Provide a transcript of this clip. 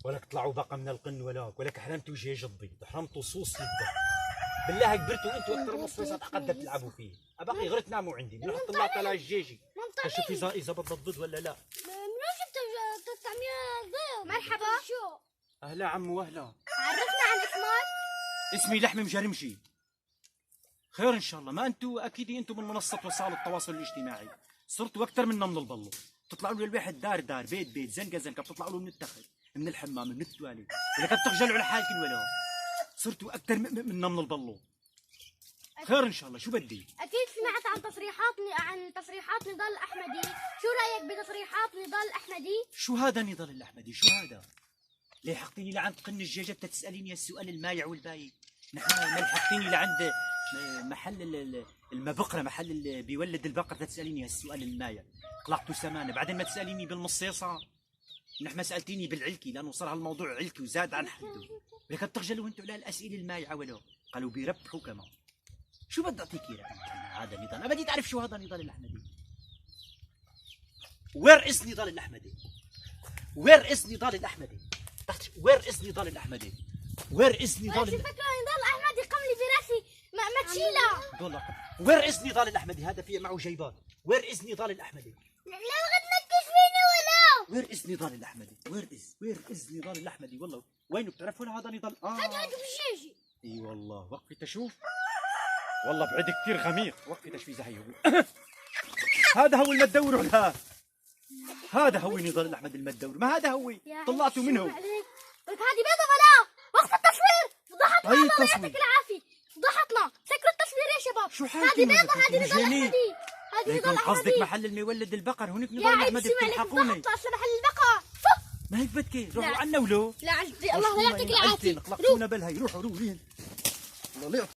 ولك طلعوا بقى من القن ولك حرمتوا جيج الضيض حرمتوا صوص الدم. بالله كبرتوا انتوا اكثر من نص ساعه قد تلعبوا فيه. اباقي غير تناموا عندي نحط الله طلع الجيجي اشوف اذا بطل الضد ولا لا. منو جبت الطعمية ضيف؟ مرحبا. شو؟ اهلا عمو اهلا. عرفنا عن اسمك. اسمي لحمي مجرمشي. خير ان شاء الله. ما انتوا اكيد انتوا من منصه وسائل التواصل الاجتماعي صرتوا اكثر منا من البلو. بتطلعوا له الواحد دار دار بيت بيت زنقه زنقه بتطلعوا له من التخت من الحمام من التواليت ولك بتخجلوا على حالكم ولا صرتوا اكثر منا من البلو. خير ان شاء الله. شو بدي؟ اكيد سمعت عن تصريحات نضال الاحمدي. شو رايك بتصريحات نضال الاحمدي؟ شو هذا نضال الاحمدي؟ شو هذا؟ ليه حقتيني لعند قن الجيجة تساليني السؤال المايع والبايع؟ نحن ما لحقتيني لعند محل المبقره محل اللي بيولد البقر تساليني هالسؤال المايع. قلقتوا سمانه بعدين ما تساليني بالمصيصه. نحن ما سالتيني بالعلكي لانه صار هالموضوع علكي وزاد عن حده. لك بتخجلوا انتوا على الاسئله المايعه ولو قالوا بيربحوا كمان. شو بدي اعطيك اياه هذا نضال؟ انا بدي تعرف شو هذا نضال الاحمدي. وير از نضال الاحمدي؟ وير از نضال الاحمدي؟ وير از نضال الاحمدي؟ وير از نضال شو فكرة نضال الاحمدي قملي براسي ما تشيلها. والله وير از نضال الاحمدي؟ هذا في معه جيبات. وير از نضال الاحمدي؟ لا بغيت تنكش فيني ولا. وير از نضال الاحمدي؟ وير از نضال الاحمدي؟ والله وينه بتعرفون هذا نضال؟ هاتوا بشيشي. اي والله وقفي تشوف. والله بعد كثير غميق. وقفي تشوي زهيه. هذا هو المدور ولا هذا هو نضال الاحمد المدور؟ ما هذا هو طلعتوا منه. لك هذه بيضة ولا وقف التصوير. فضحتنا أي الله تصوير؟ يعطيك العافية. فضحتنا. سكروا التصوير يا شباب. شو هذه حالتي بيضة هذه نضال مجانين؟ احمدي. هذه ليكن نضال قصدك احمدي. محل المولد البقر هونيك يا نضال عيب الاحمد سمع لك بتلحقوني. فضحت محل البقر. ما هيك بدك روحوا لا. عنا ولو لا الله يعطيك العافية. قلقتونا بالهي. روحوا الله